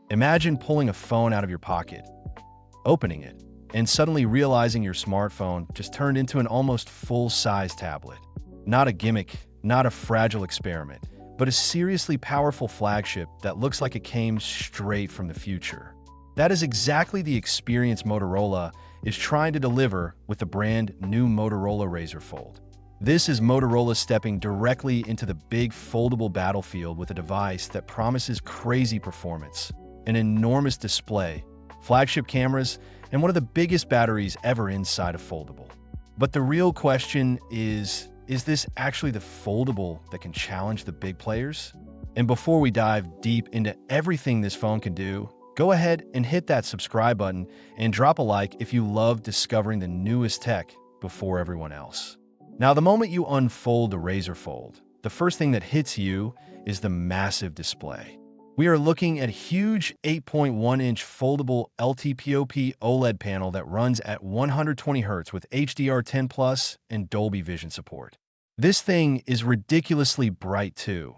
Imagine pulling a phone out of your pocket, opening it, and suddenly realizing your smartphone just turned into an almost full-size tablet. Not a gimmick, not a fragile experiment, but a seriously powerful flagship that looks like it came straight from the future. That is exactly the experience Motorola is trying to deliver with the brand new Motorola Razr Fold. This is Motorola stepping directly into the big foldable battlefield with a device that promises crazy performance, an enormous display, flagship cameras, and one of the biggest batteries ever inside a foldable. But the real question is this actually the foldable that can challenge the big players? And before we dive deep into everything this phone can do, go ahead and hit that subscribe button and drop a like if you love discovering the newest tech before everyone else. Now, the moment you unfold the Razr Fold, the first thing that hits you is the massive display. We are looking at a huge 8.1-inch foldable LTPO OLED panel that runs at 120 Hz with HDR10+ and Dolby Vision support. This thing is ridiculously bright too,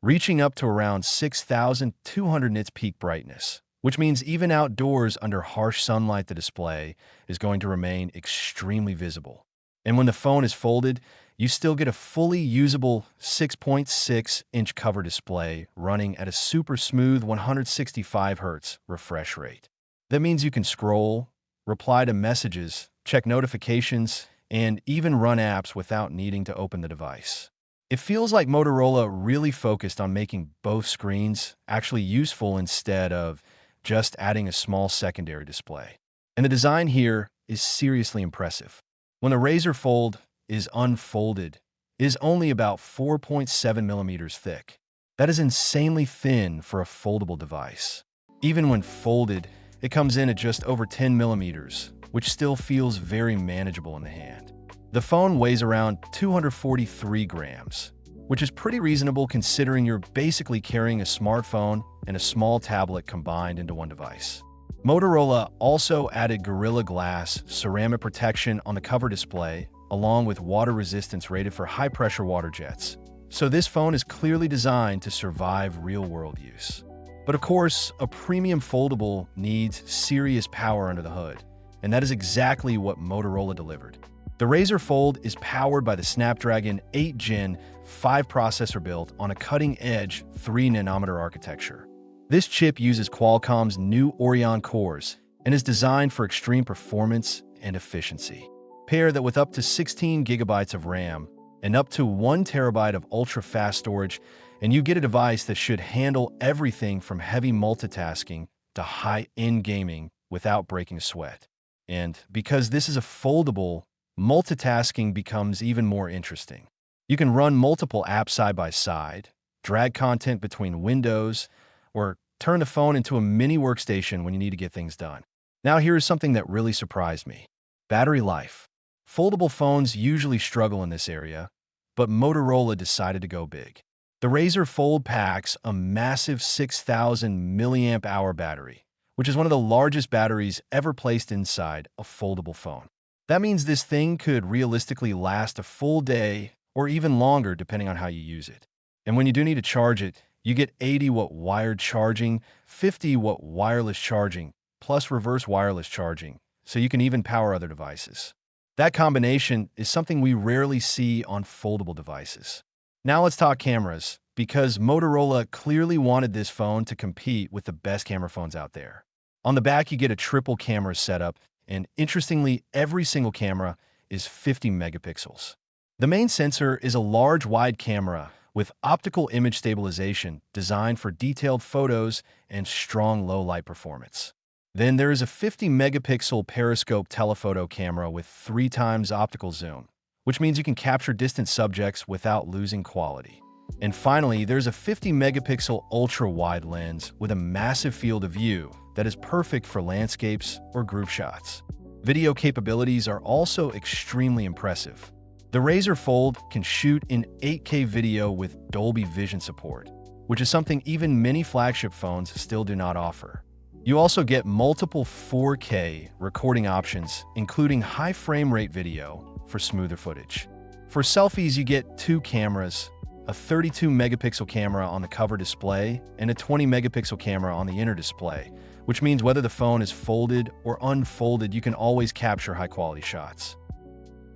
reaching up to around 6,200 nits peak brightness, which means even outdoors under harsh sunlight the display is going to remain extremely visible. And when the phone is folded, you still get a fully usable 6.6-inch cover display running at a super smooth 165 Hz refresh rate. That means you can scroll, reply to messages, check notifications, and even run apps without needing to open the device. It feels like Motorola really focused on making both screens actually useful instead of just adding a small secondary display. And the design here is seriously impressive. When the Razr Fold is unfolded, it is only about 4.7 millimeters thick. That is insanely thin for a foldable device. Even when folded, it comes in at just over 10 millimeters, which still feels very manageable in the hand. The phone weighs around 243 grams, which is pretty reasonable considering you're basically carrying a smartphone and a small tablet combined into one device. Motorola also added Gorilla Glass ceramic protection on the cover display, along with water resistance rated for high-pressure water jets. So this phone is clearly designed to survive real-world use. But of course, a premium foldable needs serious power under the hood, and that is exactly what Motorola delivered. The Razr Fold is powered by the Snapdragon 8 Gen 5 processor built on a cutting-edge 3-nanometer architecture. This chip uses Qualcomm's new Oryon cores and is designed for extreme performance and efficiency. Pair that with up to 16 gigabytes of RAM and up to 1 terabyte of ultra-fast storage, and you get a device that should handle everything from heavy multitasking to high-end gaming without breaking a sweat. And because this is a foldable, multitasking becomes even more interesting. You can run multiple apps side by side, drag content between windows, or turn the phone into a mini workstation when you need to get things done. Now here's something that really surprised me. Battery life. Foldable phones usually struggle in this area, but Motorola decided to go big. The Razr Fold packs a massive 6,000 milliamp hour battery, which is one of the largest batteries ever placed inside a foldable phone. That means this thing could realistically last a full day or even longer depending on how you use it. And when you do need to charge it, you get 80-watt wired charging, 50-watt wireless charging, plus reverse wireless charging, so you can even power other devices. That combination is something we rarely see on foldable devices. Now let's talk cameras, because Motorola clearly wanted this phone to compete with the best camera phones out there. On the back, you get a triple camera setup, and interestingly, every single camera is 50 megapixels. The main sensor is a large wide camera with optical image stabilization designed for detailed photos and strong low-light performance. Then there is a 50-megapixel periscope telephoto camera with 3 times optical zoom, which means you can capture distant subjects without losing quality. And finally, there's a 50-megapixel ultra-wide lens with a massive field of view that is perfect for landscapes or group shots. Video capabilities are also extremely impressive. The Razr Fold can shoot in 8K video with Dolby Vision support, which is something even many flagship phones still do not offer. You also get multiple 4K recording options, including high frame rate video for smoother footage. For selfies, you get 2 cameras, a 32-megapixel camera on the cover display and a 20-megapixel camera on the inner display, which means whether the phone is folded or unfolded, you can always capture high-quality shots.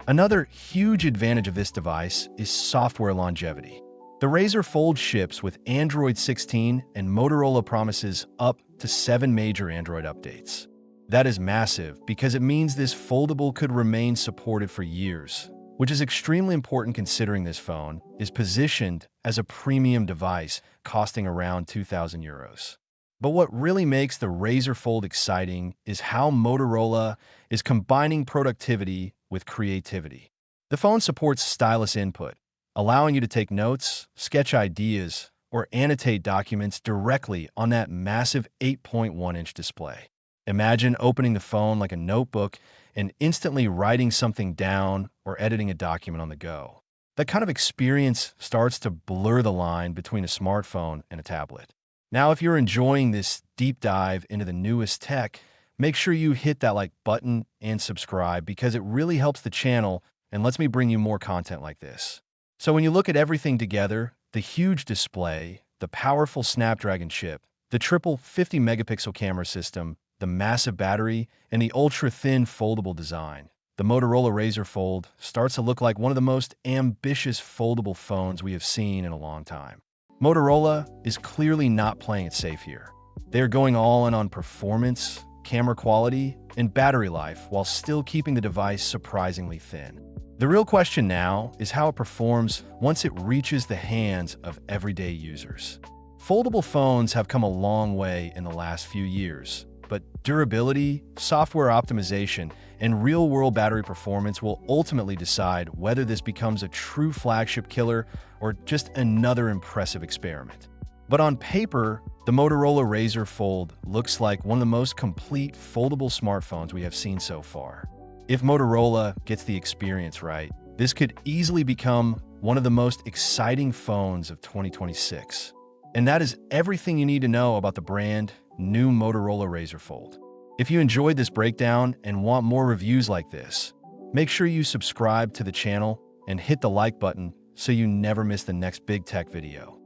Another huge advantage of this device is software longevity. The Razr Fold ships with Android 16 and Motorola promises up to 7 major Android updates. That is massive because it means this foldable could remain supported for years, which is extremely important considering this phone is positioned as a premium device costing around 2,000 euros. But what really makes the Razr Fold exciting is how Motorola is combining productivity with creativity. The phone supports stylus input, allowing you to take notes, sketch ideas, or annotate documents directly on that massive 8.1-inch display. Imagine opening the phone like a notebook and instantly writing something down or editing a document on the go. That kind of experience starts to blur the line between a smartphone and a tablet. Now, if you're enjoying this deep dive into the newest tech, make sure you hit that like button and subscribe because it really helps the channel and lets me bring you more content like this. So when you look at everything together, the huge display, the powerful Snapdragon chip, the triple 50-megapixel camera system, the massive battery, and the ultra-thin foldable design, the Motorola Razr Fold starts to look like one of the most ambitious foldable phones we have seen in a long time. Motorola is clearly not playing it safe here. They are going all in on performance, camera quality, and battery life while still keeping the device surprisingly thin. The real question now is how it performs once it reaches the hands of everyday users. Foldable phones have come a long way in the last few years, but durability, software optimization, and real-world battery performance will ultimately decide whether this becomes a true flagship killer or just another impressive experiment. But on paper, the Motorola Razr Fold looks like one of the most complete foldable smartphones we have seen so far. If Motorola gets the experience right, this could easily become one of the most exciting phones of 2026. And that is everything you need to know about the brand new Motorola Razr Fold. If you enjoyed this breakdown and want more reviews like this, make sure you subscribe to the channel and hit the like button so you never miss the next big tech video.